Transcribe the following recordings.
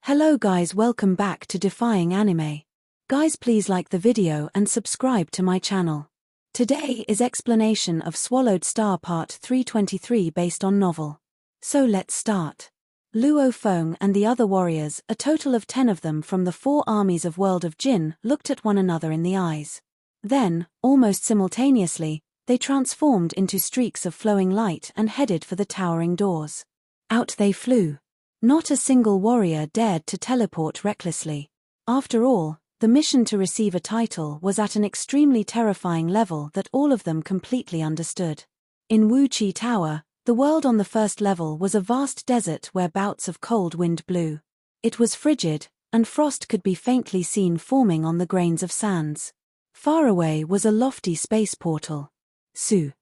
Hello guys, welcome back to Defying Anime. Guys, please like the video and subscribe to my channel. Today is explanation of Swallowed Star Part 323 based on novel. So let's start. Luo Feng and the other warriors, a total of 10 of them from the 4 armies of World of Jin, looked at one another in the eyes. Then, almost simultaneously, they transformed into streaks of flowing light and headed for the towering doors. Out they flew. Not a single warrior dared to teleport recklessly. After all, the mission to receive a title was at an extremely terrifying level that all of them completely understood. In Wu Chi Tower, the world on the first level was a vast desert where bouts of cold wind blew. It was frigid, and frost could be faintly seen forming on the grains of sands. Far away was a lofty space portal. Su.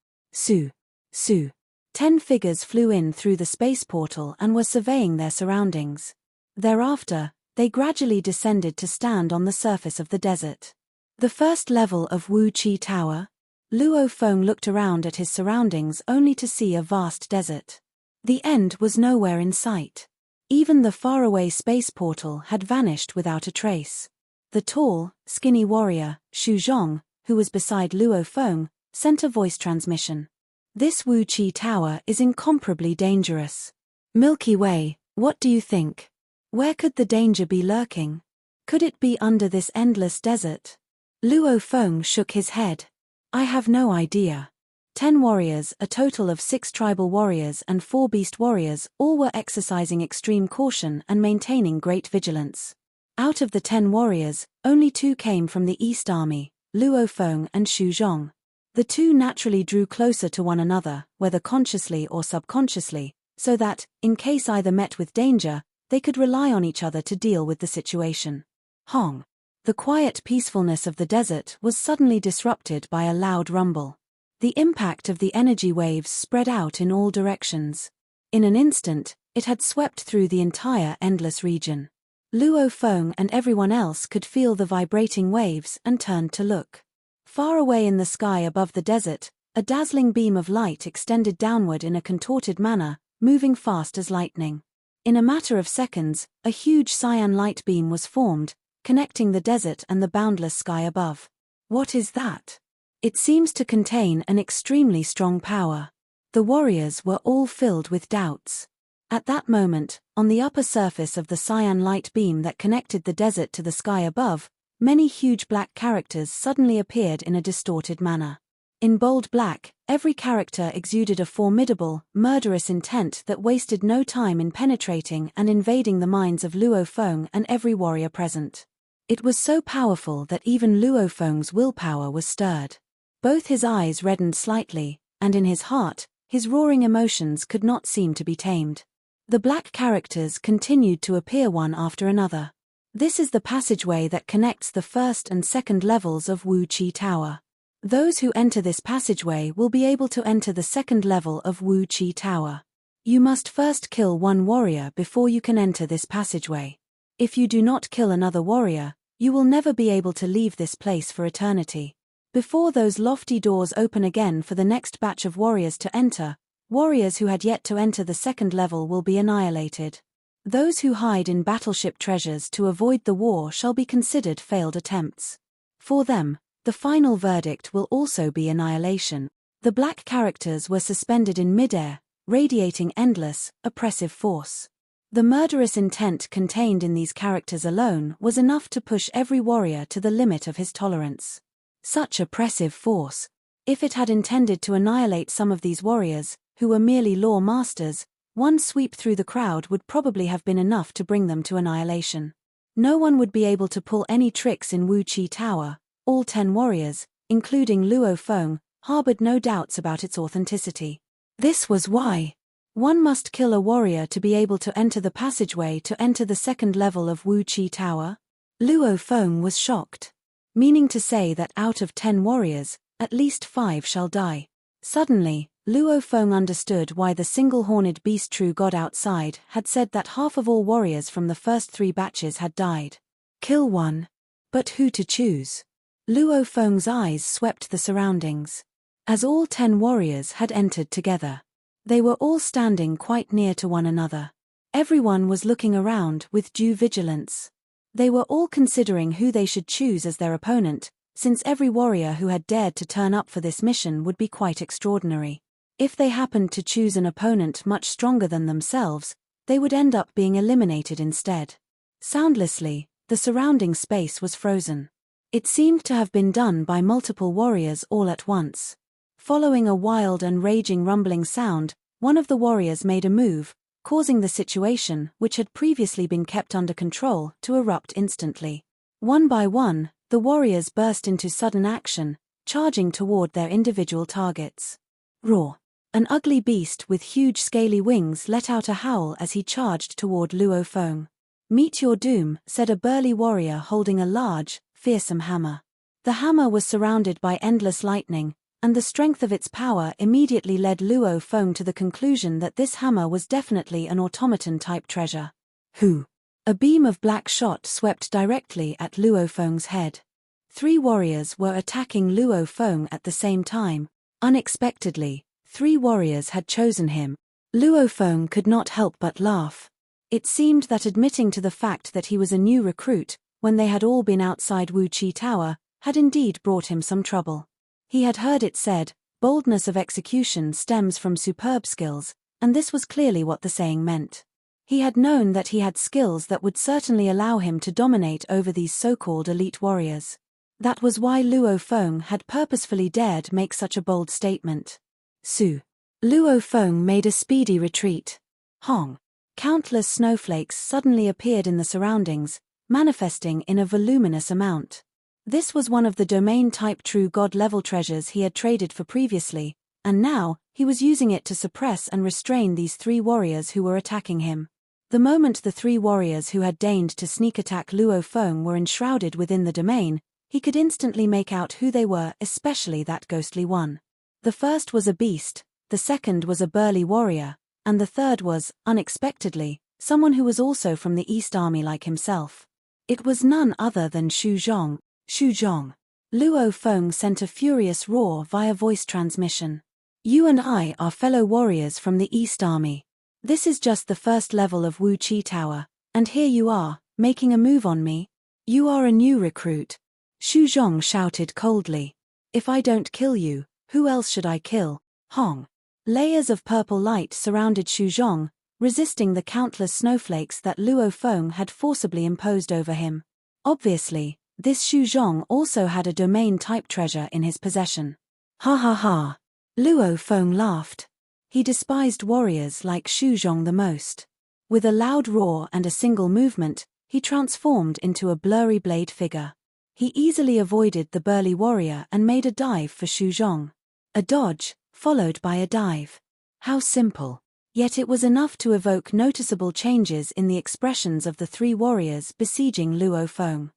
10 figures flew in through the space portal and were surveying their surroundings. Thereafter, they gradually descended to stand on the surface of the desert. The first level of Wu Chi Tower. Luo Feng looked around at his surroundings only to see a vast desert. The end was nowhere in sight. Even the faraway space portal had vanished without a trace. The tall, skinny warrior, Xu Zhong, who was beside Luo Feng, sent a voice transmission. This Wu Chi Tower is incomparably dangerous. Milky Way, what do you think? Where could the danger be lurking? Could it be under this endless desert? Luo Feng shook his head. I have no idea. 10 warriors, a total of 6 tribal warriors and 4 beast warriors, all were exercising extreme caution and maintaining great vigilance. Out of the 10 warriors, only 2 came from the East Army, Luo Feng and Xu Zhong. The 2 naturally drew closer to one another, whether consciously or subconsciously, so that, in case either met with danger, they could rely on each other to deal with the situation. Hong. The quiet peacefulness of the desert was suddenly disrupted by a loud rumble. The impact of the energy waves spread out in all directions. In an instant, it had swept through the entire endless region. Luo Feng and everyone else could feel the vibrating waves and turned to look. Far away in the sky above the desert, a dazzling beam of light extended downward in a contorted manner, moving fast as lightning. In a matter of seconds, a huge cyan light beam was formed, connecting the desert and the boundless sky above. What is that? It seems to contain an extremely strong power. The warriors were all filled with doubts. At that moment, on the upper surface of the cyan light beam that connected the desert to the sky above, many huge black characters suddenly appeared in a distorted manner. In bold black, every character exuded a formidable, murderous intent that wasted no time in penetrating and invading the minds of Luo Feng and every warrior present. It was so powerful that even Luo Feng's willpower was stirred. Both his eyes reddened slightly, and in his heart, his roaring emotions could not seem to be tamed. The black characters continued to appear one after another. This is the passageway that connects the first and second levels of Wu Chi Tower. Those who enter this passageway will be able to enter the second level of Wu Chi Tower. You must first kill one warrior before you can enter this passageway. If you do not kill another warrior, you will never be able to leave this place for eternity. Before those lofty doors open again for the next batch of warriors to enter, warriors who had yet to enter the second level will be annihilated. Those who hide in battleship treasures to avoid the war shall be considered failed attempts. For them, the final verdict will also be annihilation. The black characters were suspended in midair, radiating endless, oppressive force. The murderous intent contained in these characters alone was enough to push every warrior to the limit of his tolerance. Such oppressive force, if it had intended to annihilate some of these warriors, who were merely law masters, one sweep through the crowd would probably have been enough to bring them to annihilation. No one would be able to pull any tricks in Wu Chi Tower. All 10 warriors, including Luo Feng, harbored no doubts about its authenticity. This was why one must kill a warrior to be able to enter the passageway to enter the second level of Wu Chi Tower. Luo Feng was shocked. Meaning to say that out of 10 warriors, at least 5 shall die. Suddenly, Luo Feng understood why the single-horned beast true god outside had said that half of all warriors from the first 3 batches had died. Kill one. But who to choose? Luo Feng's eyes swept the surroundings. As all 10 warriors had entered together, they were all standing quite near to one another. Everyone was looking around with due vigilance. They were all considering who they should choose as their opponent, since every warrior who had dared to turn up for this mission would be quite extraordinary. If they happened to choose an opponent much stronger than themselves, they would end up being eliminated instead. Soundlessly, the surrounding space was frozen. It seemed to have been done by multiple warriors all at once. Following a wild and raging rumbling sound, one of the warriors made a move, causing the situation, which had previously been kept under control, to erupt instantly. One by one, the warriors burst into sudden action, charging toward their individual targets. Roar! An ugly beast with huge scaly wings let out a howl as he charged toward Luo Feng. "Meet your doom," said a burly warrior holding a large, fearsome hammer. The hammer was surrounded by endless lightning, and the strength of its power immediately led Luo Feng to the conclusion that this hammer was definitely an automaton-type treasure. Who? A beam of black shot swept directly at Luo Feng's head. 3 warriors were attacking Luo Feng at the same time. Unexpectedly, 3 warriors had chosen him. Luo Feng could not help but laugh. It seemed that admitting to the fact that he was a new recruit, when they had all been outside Wu Chi Tower, had indeed brought him some trouble. He had heard it said, boldness of execution stems from superb skills, and this was clearly what the saying meant. He had known that he had skills that would certainly allow him to dominate over these so-called elite warriors. That was why Luo Feng had purposefully dared make such a bold statement. Su. Luo Feng made a speedy retreat. Hong. Countless snowflakes suddenly appeared in the surroundings, manifesting in a voluminous amount. This was one of the domain-type true god-level treasures he had traded for previously, and now, he was using it to suppress and restrain these 3 warriors who were attacking him. The moment the 3 warriors who had deigned to sneak attack Luo Feng were enshrouded within the domain, he could instantly make out who they were, especially that ghostly one. The first was a beast, the second was a burly warrior, and the third was, unexpectedly, someone who was also from the East Army like himself. It was none other than Xu Zhong. Xu Zhong. Luo Feng sent a furious roar via voice transmission. "You and I are fellow warriors from the East Army. This is just the first level of Wu Chi Tower, and here you are, making a move on me. You are a new recruit." Xu Zhong shouted coldly. "If I don't kill you, who else should I kill?" Hong. Layers of purple light surrounded Xu Zhong, resisting the countless snowflakes that Luo Feng had forcibly imposed over him. Obviously, this Xu Zhong also had a domain-type treasure in his possession. Ha ha ha. Luo Feng laughed. He despised warriors like Xu Zhong the most. With a loud roar and a single movement, he transformed into a blurry blade figure. He easily avoided the burly warrior and made a dive for Xu Zhong. A dodge, followed by a dive. How simple. Yet it was enough to evoke noticeable changes in the expressions of the 3 warriors besieging Luo Feng.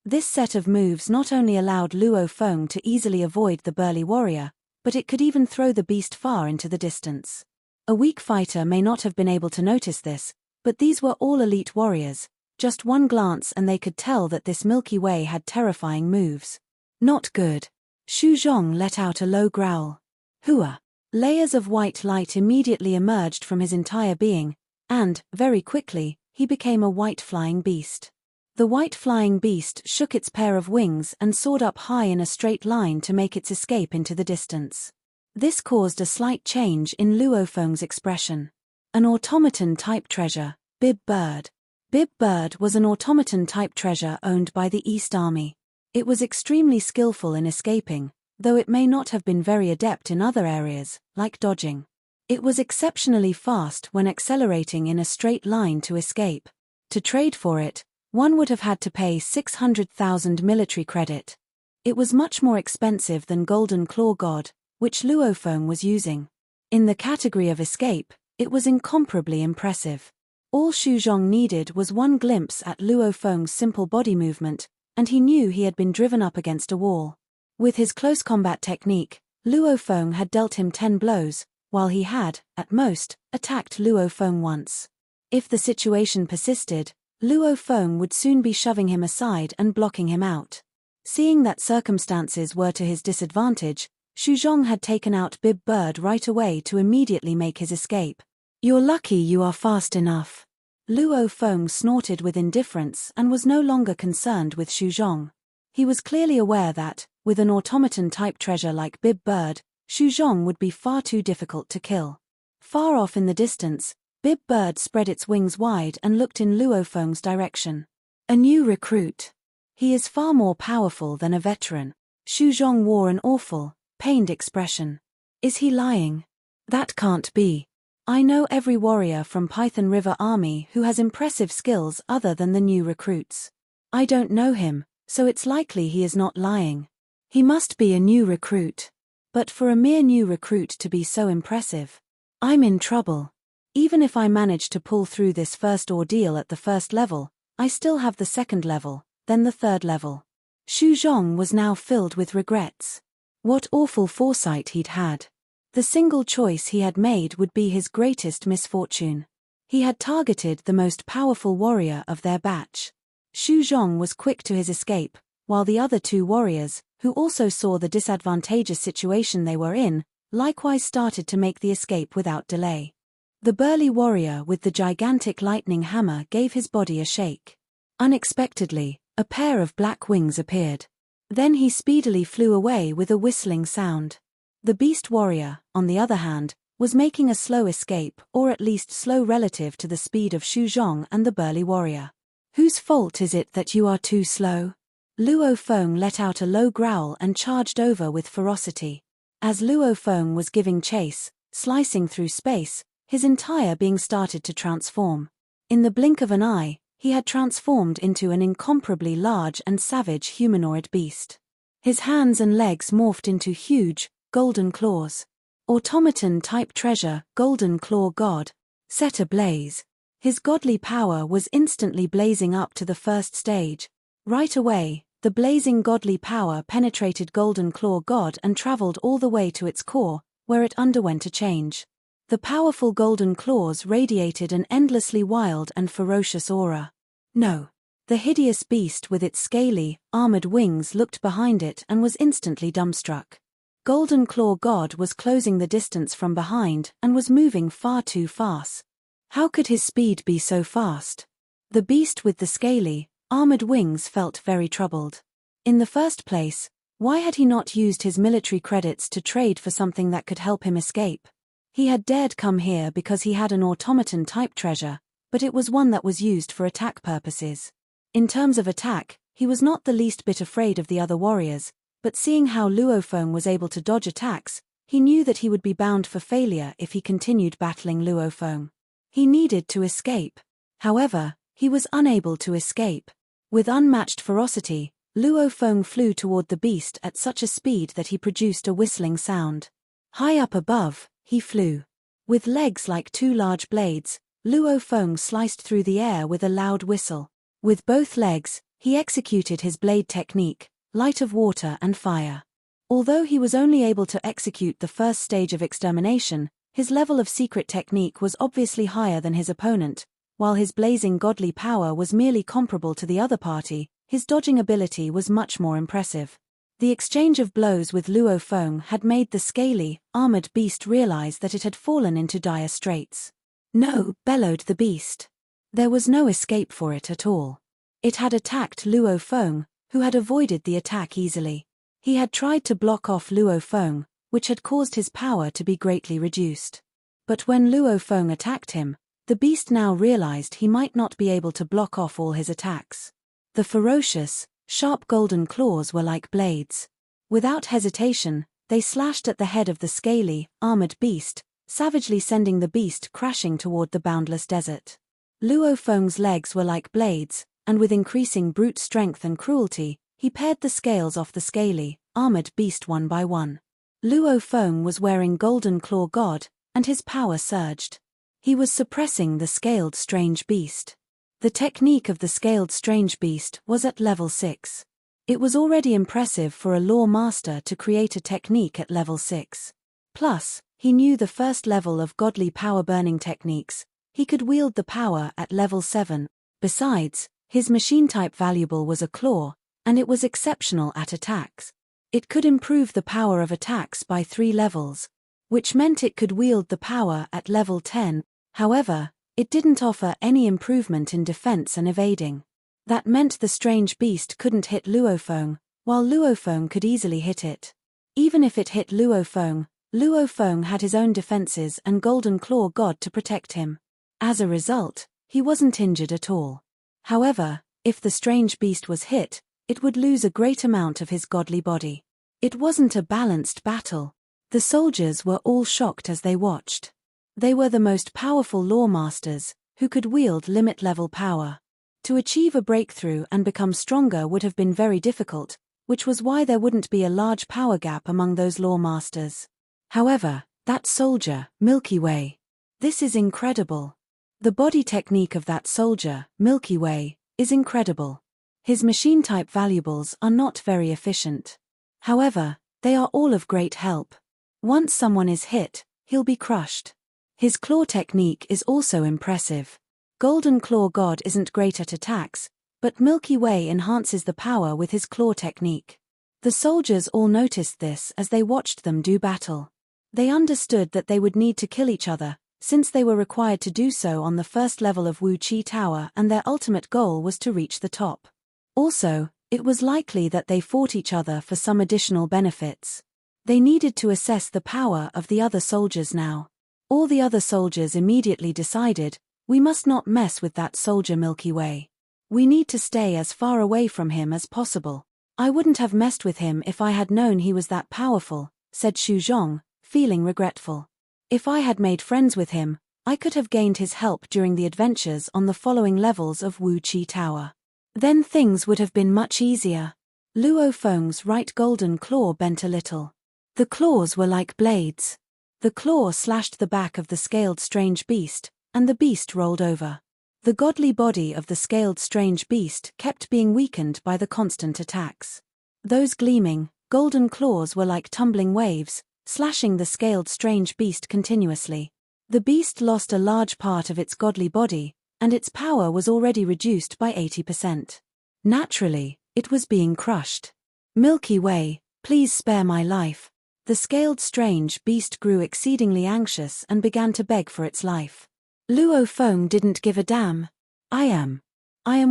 This set of moves not only allowed Luo Feng to easily avoid the burly warrior, but it could even throw the beast far into the distance. A weak fighter may not have been able to notice this, but these were all elite warriors. Just one glance and they could tell that this Milky Way had terrifying moves. Not good. Xu Zhong let out a low growl. Hua. Layers of white light immediately emerged from his entire being, and, very quickly, he became a white flying beast. The white flying beast shook its pair of wings and soared up high in a straight line to make its escape into the distance. This caused a slight change in Luo Feng's expression. An automaton-type treasure, Bib Bird. Bib Bird was an automaton-type treasure owned by the East Army. It was extremely skillful in escaping, though it may not have been very adept in other areas, like dodging. It was exceptionally fast when accelerating in a straight line to escape. To trade for it, one would have had to pay 600,000 military credit. It was much more expensive than Golden Claw God, which Luo Feng was using. In the category of escape, it was incomparably impressive. All Xu Zhong needed was one glimpse at Luo Feng's simple body movement, and he knew he had been driven up against a wall. With his close combat technique, Luo Feng had dealt him 10 blows, while he had, at most, attacked Luo Feng once. If the situation persisted, Luo Feng would soon be shoving him aside and blocking him out. Seeing that circumstances were to his disadvantage, Xu Zhong had taken out Bib Bird right away to immediately make his escape. "You're lucky you are fast enough." Luo Feng snorted with indifference and was no longer concerned with Xu Zhong. He was clearly aware that, with an automaton-type treasure like Bib Bird, Xu Zhong would be far too difficult to kill. Far off in the distance, Bib Bird spread its wings wide and looked in Luo Feng's direction. A new recruit. He is far more powerful than a veteran. Xu Zhong wore an awful, pained expression. Is he lying? That can't be. I know every warrior from Python River Army who has impressive skills other than the new recruits. I don't know him, so it's likely he is not lying. He must be a new recruit. But for a mere new recruit to be so impressive, I'm in trouble. Even if I manage to pull through this first ordeal at the first level, I still have the second level, then the third level. Xu Zhong was now filled with regrets. What awful foresight he'd had. The single choice he had made would be his greatest misfortune. He had targeted the most powerful warrior of their batch. Xu Zhong was quick to his escape, while the other two warriors, who also saw the disadvantageous situation they were in, likewise started to make the escape without delay. The burly warrior with the gigantic lightning hammer gave his body a shake. Unexpectedly, a pair of black wings appeared. Then he speedily flew away with a whistling sound. The beast warrior, on the other hand, was making a slow escape, or at least slow relative to the speed of Xu Zhong and the burly warrior. Whose fault is it that you are too slow? Luo Feng let out a low growl and charged over with ferocity. As Luo Feng was giving chase, slicing through space, his entire being started to transform. In the blink of an eye, he had transformed into an incomparably large and savage humanoid beast. His hands and legs morphed into huge, golden claws. Automaton-type treasure, Golden Claw God. Set ablaze. His godly power was instantly blazing up to the first stage. Right away, the blazing godly power penetrated Golden Claw God and traveled all the way to its core, where it underwent a change. The powerful golden claws radiated an endlessly wild and ferocious aura. No. The hideous beast with its scaly, armored wings looked behind it and was instantly dumbstruck. Golden Claw God was closing the distance from behind and was moving far too fast. How could his speed be so fast? The beast with the scaly, armored wings felt very troubled. In the first place, why had he not used his military credits to trade for something that could help him escape? He had dared come here because he had an automaton-type treasure, but it was one that was used for attack purposes. In terms of attack, he was not the least bit afraid of the other warriors, but seeing how Luo Feng was able to dodge attacks, he knew that he would be bound for failure if he continued battling Luo Feng. He needed to escape. However, he was unable to escape. With unmatched ferocity, Luo Feng flew toward the beast at such a speed that he produced a whistling sound. High up above, he flew. With legs like two large blades, Luo Feng sliced through the air with a loud whistle. With both legs, he executed his blade technique, Light of Water and Fire. Although he was only able to execute the first stage of extermination, his level of secret technique was obviously higher than his opponent. While his blazing godly power was merely comparable to the other party, his dodging ability was much more impressive. The exchange of blows with Luo Feng had made the scaly, armored beast realize that it had fallen into dire straits. No, bellowed the beast. There was no escape for it at all. It had attacked Luo Feng, who had avoided the attack easily. He had tried to block off Luo Feng, which had caused his power to be greatly reduced. But when Luo Feng attacked him, the beast now realized he might not be able to block off all his attacks. The ferocious, sharp golden claws were like blades. Without hesitation, they slashed at the head of the scaly, armored beast, savagely sending the beast crashing toward the boundless desert. Luo Feng's legs were like blades, and with increasing brute strength and cruelty, he pared the scales off the scaly, armored beast one by one. Luo Feng was wearing Golden Claw God, and his power surged. He was suppressing the scaled strange beast. The technique of the scaled strange beast was at level 6. It was already impressive for a lore master to create a technique at level 6. Plus, he knew the first level of godly power burning techniques. He could wield the power at level 7. Besides, his machine-type valuable was a claw, and it was exceptional at attacks. It could improve the power of attacks by 3 levels, which meant it could wield the power at level 10. However, It didn't offer any improvement in defense and evading. That meant the strange beast couldn't hit Luofeng, while Luofeng could easily hit it. Even if it hit Luofeng had his own defenses and Golden Claw God to protect him. As a result, he wasn't injured at all. However, if the strange beast was hit, it would lose a great amount of his godly body. It wasn't a balanced battle. The soldiers were all shocked as they watched. They were the most powerful lawmasters, who could wield limit-level power. To achieve a breakthrough and become stronger would have been very difficult, which was why there wouldn't be a large power gap among those lawmasters. However, that soldier, Milky Way. This is incredible. The body technique of that soldier, Milky Way, is incredible. His machine-type valuables are not very efficient. However, they are all of great help. Once someone is hit, he'll be crushed. His claw technique is also impressive. Golden Claw God isn't great at attacks, but Milky Way enhances the power with his claw technique. The soldiers all noticed this as they watched them do battle. They understood that they would need to kill each other, since they were required to do so on the first level of Wu Chi Tower, and their ultimate goal was to reach the top. Also, it was likely that they fought each other for some additional benefits. They needed to assess the power of the other soldiers now. All the other soldiers immediately decided, we must not mess with that soldier Milky Way. We need to stay as far away from him as possible. I wouldn't have messed with him if I had known he was that powerful, said Xu Zhong, feeling regretful. If I had made friends with him, I could have gained his help during the adventures on the following levels of Wu Chi Tower. Then things would have been much easier. Luofeng's right golden claw bent a little. The claws were like blades. The claw slashed the back of the scaled strange beast, and the beast rolled over. The godly body of the scaled strange beast kept being weakened by the constant attacks. Those gleaming, golden claws were like tumbling waves, slashing the scaled strange beast continuously. The beast lost a large part of its godly body, and its power was already reduced by 80%. Naturally, it was being crushed. Milky Way, please spare my life. The scaled strange beast grew exceedingly anxious and began to beg for its life. Luofeng didn't give a damn. I am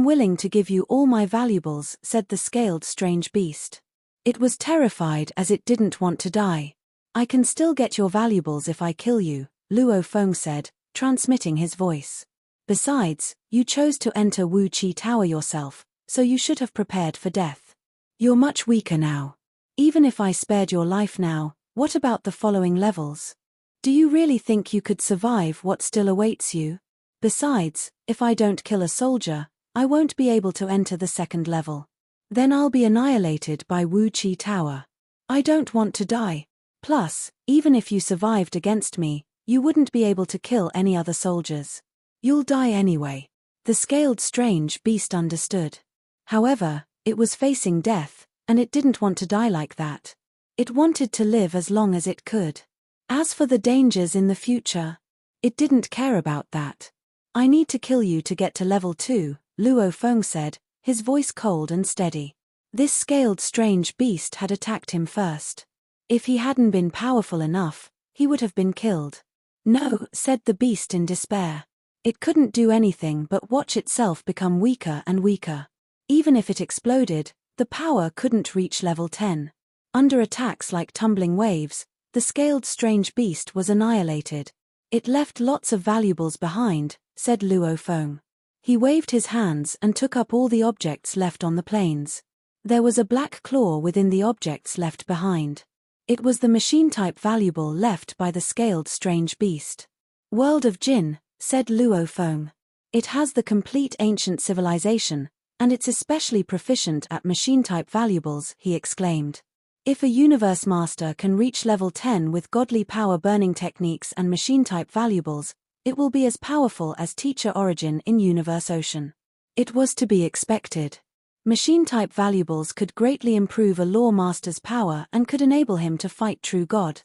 willing to give you all my valuables, said the scaled strange beast. It was terrified as it didn't want to die. I can still get your valuables if I kill you, Luofeng said, transmitting his voice. Besides, you chose to enter Wu Chi Tower yourself, so you should have prepared for death. You're much weaker now. Even if I spared your life now, what about the following levels? Do you really think you could survive what still awaits you? Besides, if I don't kill a soldier, I won't be able to enter the second level. Then I'll be annihilated by Wu Chi Tower. I don't want to die. Plus, even if you survived against me, you wouldn't be able to kill any other soldiers. You'll die anyway. The scaled strange beast understood. However, it was facing death, and it didn't want to die like that. It wanted to live as long as it could. As for the dangers in the future, it didn't care about that. I need to kill you to get to level 2, Luofeng said, his voice cold and steady. This scaled strange beast had attacked him first. If he hadn't been powerful enough, he would have been killed. No, said the beast in despair. It couldn't do anything but watch itself become weaker and weaker. Even if it exploded, the power couldn't reach level 10. Under attacks like tumbling waves, the scaled strange beast was annihilated. It left lots of valuables behind, said Luofeng. He waved his hands and took up all the objects left on the plains. There was a black claw within the objects left behind. It was the machine-type valuable left by the scaled strange beast. World of Jin, said Luofeng. It has the complete ancient civilization, and it's especially proficient at machine-type valuables, he exclaimed. If a universe master can reach level 10 with godly power burning techniques and machine-type valuables, it will be as powerful as Teacher Origin in Universe Ocean. It was to be expected. Machine-type valuables could greatly improve a law master's power and could enable him to fight true God.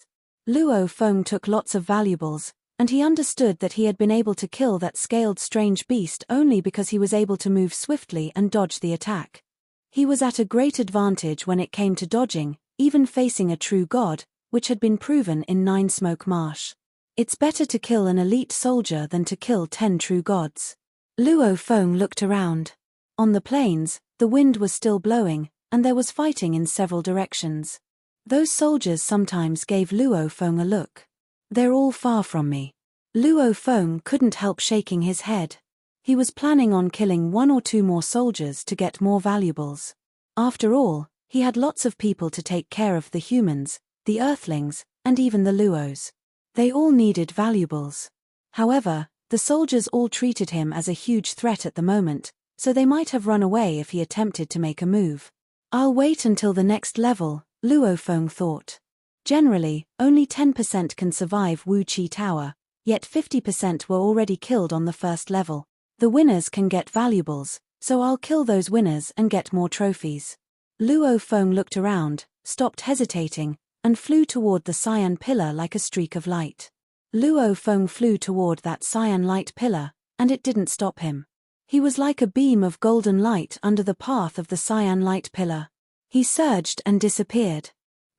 Luofeng took lots of valuables, and he understood that he had been able to kill that scaled strange beast only because he was able to move swiftly and dodge the attack. He was at a great advantage when it came to dodging, even facing a true god, which had been proven in Nine Smoke Marsh. It's better to kill an elite soldier than to kill 10 true gods. Luo Feng looked around. On the plains, the wind was still blowing, and there was fighting in several directions. Those soldiers sometimes gave Luo Feng a look. They're all far from me. Luo Feng couldn't help shaking his head. He was planning on killing 1 or 2 more soldiers to get more valuables. After all, he had lots of people to take care of: the humans, the earthlings, and even the Luos. They all needed valuables. However, the soldiers all treated him as a huge threat at the moment, so they might have run away if he attempted to make a move. I'll wait until the next level, Luo Feng thought. Generally, only 10% can survive Wu Chi Tower, yet 50% were already killed on the first level. The winners can get valuables, so I'll kill those winners and get more trophies. Luo Feng looked around, stopped hesitating, and flew toward the cyan pillar like a streak of light. Luo Feng flew toward that cyan light pillar, and it didn't stop him. He was like a beam of golden light under the path of the cyan light pillar. He surged and disappeared.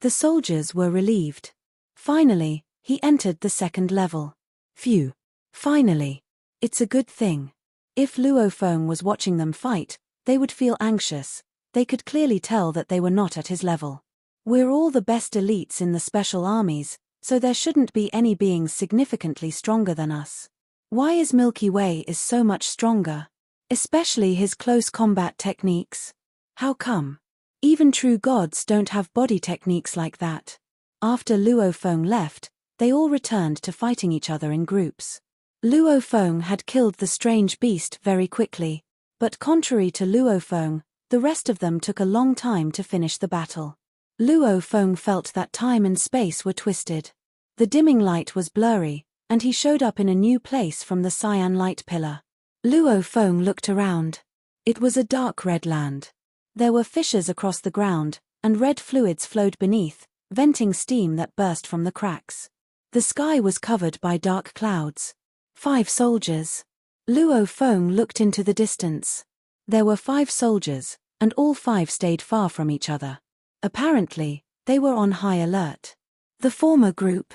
The soldiers were relieved. Finally, he entered the second level. Phew. Finally. It's a good thing. If Luo Feng was watching them fight, they would feel anxious. They could clearly tell that they were not at his level. We're all the best elites in the special armies, so there shouldn't be any beings significantly stronger than us. Why is Milky Way is so much stronger? Especially his close combat techniques. How come? Even true gods don't have body techniques like that. After Luo Feng left, they all returned to fighting each other in groups. Luo Feng had killed the strange beast very quickly, but contrary to Luo Feng, the rest of them took a long time to finish the battle. Luo Feng felt that time and space were twisted. The dimming light was blurry, and he showed up in a new place from the cyan light pillar. Luo Feng looked around. It was a dark red land. There were fissures across the ground, and red fluids flowed beneath, venting steam that burst from the cracks. The sky was covered by dark clouds. 5 soldiers. Luo Feng looked into the distance. There were 5 soldiers, and all 5 stayed far from each other. Apparently, they were on high alert. The former group.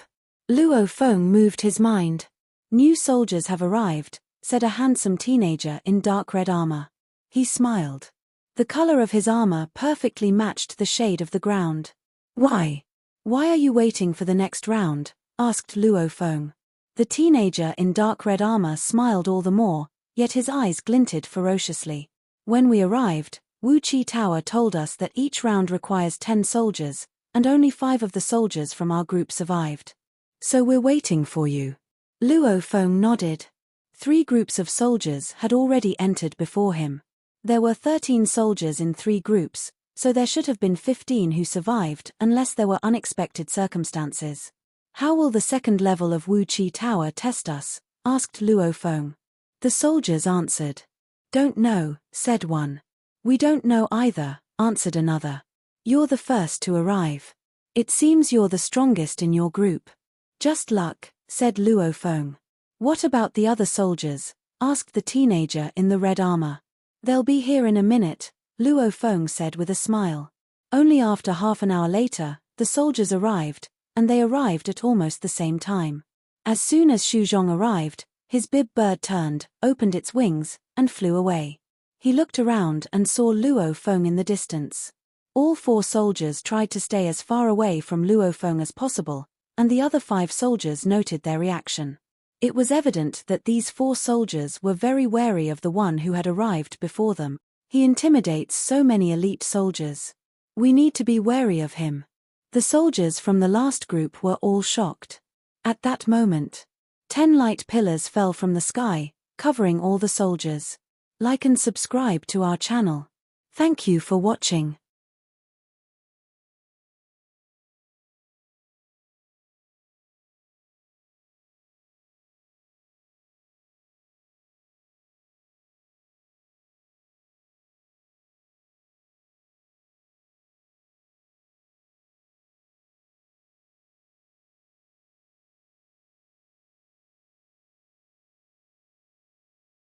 Luo Feng moved his mind. New soldiers have arrived, said a handsome teenager in dark red armor. He smiled. The color of his armor perfectly matched the shade of the ground. Why? Why are you waiting for the next round? Asked Luo Feng. The teenager in dark red armor smiled all the more, yet his eyes glinted ferociously. When we arrived, Wu Chi Tower told us that each round requires 10 soldiers, and only 5 of the soldiers from our group survived. So we're waiting for you. Luo Feng nodded. 3 groups of soldiers had already entered before him. There were 13 soldiers in 3 groups, so there should have been 15 who survived unless there were unexpected circumstances. How will the second level of Wu Chi Tower test us? Asked Luo Feng. The soldiers answered. Don't know, said one. We don't know either, answered another. You're the first to arrive. It seems you're the strongest in your group. Just luck, said Luo Feng. What about the other soldiers? Asked the teenager in the red armor. They'll be here in a minute, Luo Feng said with a smile. Only after half an hour later, the soldiers arrived, and they arrived at almost the same time. As soon as Xu Zhong arrived, his bib bird turned, opened its wings, and flew away. He looked around and saw Luo Feng in the distance. All 4 soldiers tried to stay as far away from Luo Feng as possible, and the other 5 soldiers noted their reaction. It was evident that these 4 soldiers were very wary of the one who had arrived before them. He intimidates so many elite soldiers. We need to be wary of him. The soldiers from the last group were all shocked. At that moment, 10 light pillars fell from the sky, covering all the soldiers. Like and subscribe to our channel. Thank you for watching.